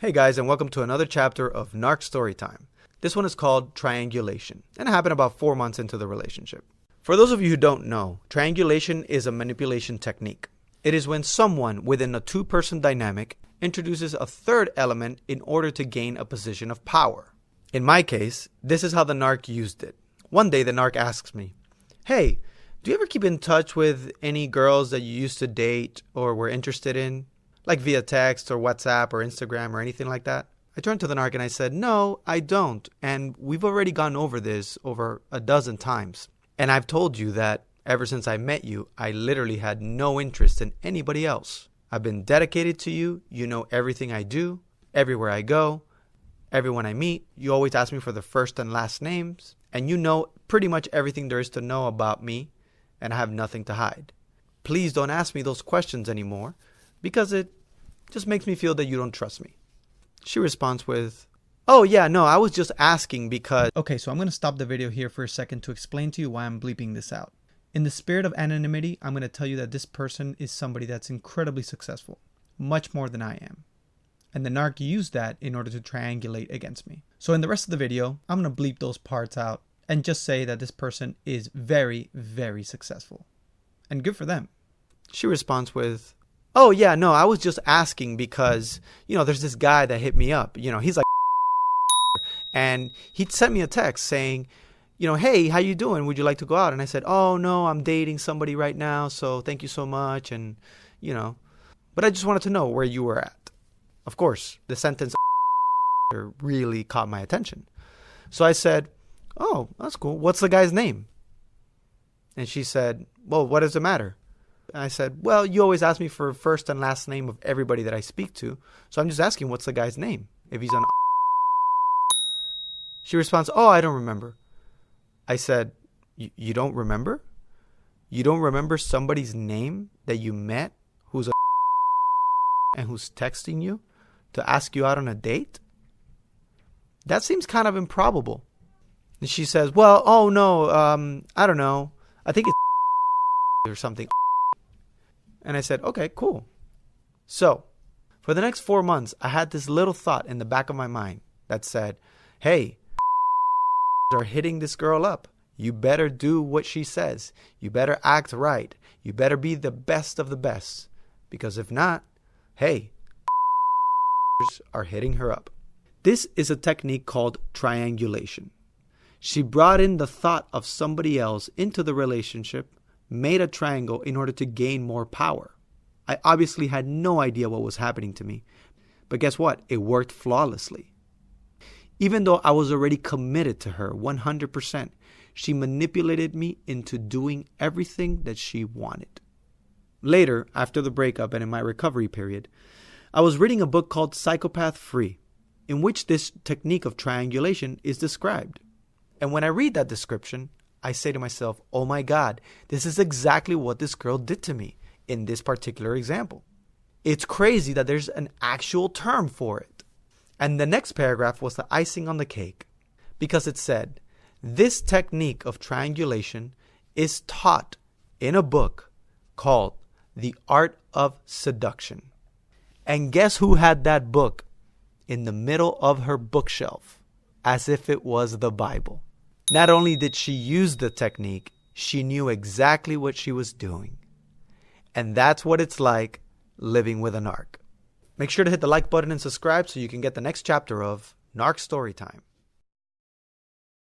Hey guys, and welcome to another chapter of Narc Storytime. This one is called Triangulation, and it happened about 4 months into the relationship. For those of you who don't know, triangulation is a manipulation technique. It is when someone within a two-person dynamic introduces a third element in order to gain a position of power. In my case, this is how the narc used it. One day the narc asks me, "Hey, do you ever keep in touch with any girls that you used to date or were interested in? Like via text or WhatsApp or Instagram or anything like that?" I turned to the narc and I said, "No, I don't. And we've already gone over this over a dozen times. And I've told you that ever since I met you, I literally had no interest in anybody else. I've been dedicated to you. You know everything I do, everywhere I go, everyone I meet. You always ask me for the first and last names. And you know pretty much everything there is to know about me. And I have nothing to hide. Please don't ask me those questions anymore because it just makes me feel that you don't trust me." She responds with, "Oh yeah, no, I was just asking because..." Okay, so I'm going to stop the video here for a second to explain to you why I'm bleeping this out. In the spirit of anonymity, I'm going to tell you that this person is somebody that's incredibly successful, much more than I am. And the narc used that in order to triangulate against me. So in the rest of the video, I'm going to bleep those parts out and just say that this person is very, very successful. And good for them. She responds with, "Oh yeah, no, I was just asking because, there's this guy that hit me up. He's like and he sent me a text saying, hey, how you doing? Would you like to go out?" And I said, "Oh no, I'm dating somebody right now, so thank you so much. And, but I just wanted to know where you were at." Of course, the sentence really caught my attention. So I said, "Oh, that's cool. What's the guy's name?" And she said, "Well, what does it matter?" And I said, "Well, you always ask me for first and last name of everybody that I speak to. So I'm just asking, what's the guy's name? If he's on..." She responds, "Oh, I don't remember." I said, You don't remember? You don't remember somebody's name that you met who's a and who's texting you to ask you out on a date? That seems kind of improbable." And she says, "Well, oh no, I don't know. I think it's or something." And I said, "Okay, cool." So, for the next 4 months, I had this little thought in the back of my mind that said, hey, are hitting this girl up. You better do what she says. You better act right. You better be the best of the best. Because if not, hey, are hitting her up. This is a technique called triangulation. She brought in the thought of somebody else into the relationship, made a triangle in order to gain more power. I obviously had no idea what was happening to me. But guess what? It worked flawlessly. Even though I was already committed to her 100%, she manipulated me into doing everything that she wanted. Later, after the breakup and in my recovery period, I was reading a book called Psychopath Free, in which this technique of triangulation is described. And when I read that description, I say to myself, oh my God, this is exactly what this girl did to me in this particular example. It's crazy that there's an actual term for it. And the next paragraph was the icing on the cake because it said, this technique of triangulation is taught in a book called The Art of Seduction. And guess who had that book in the middle of her bookshelf as if it was the Bible? Not only did she use the technique, she knew exactly what she was doing. And that's what it's like living with a narc. Make sure to hit the like button and subscribe so you can get the next chapter of Narc Storytime.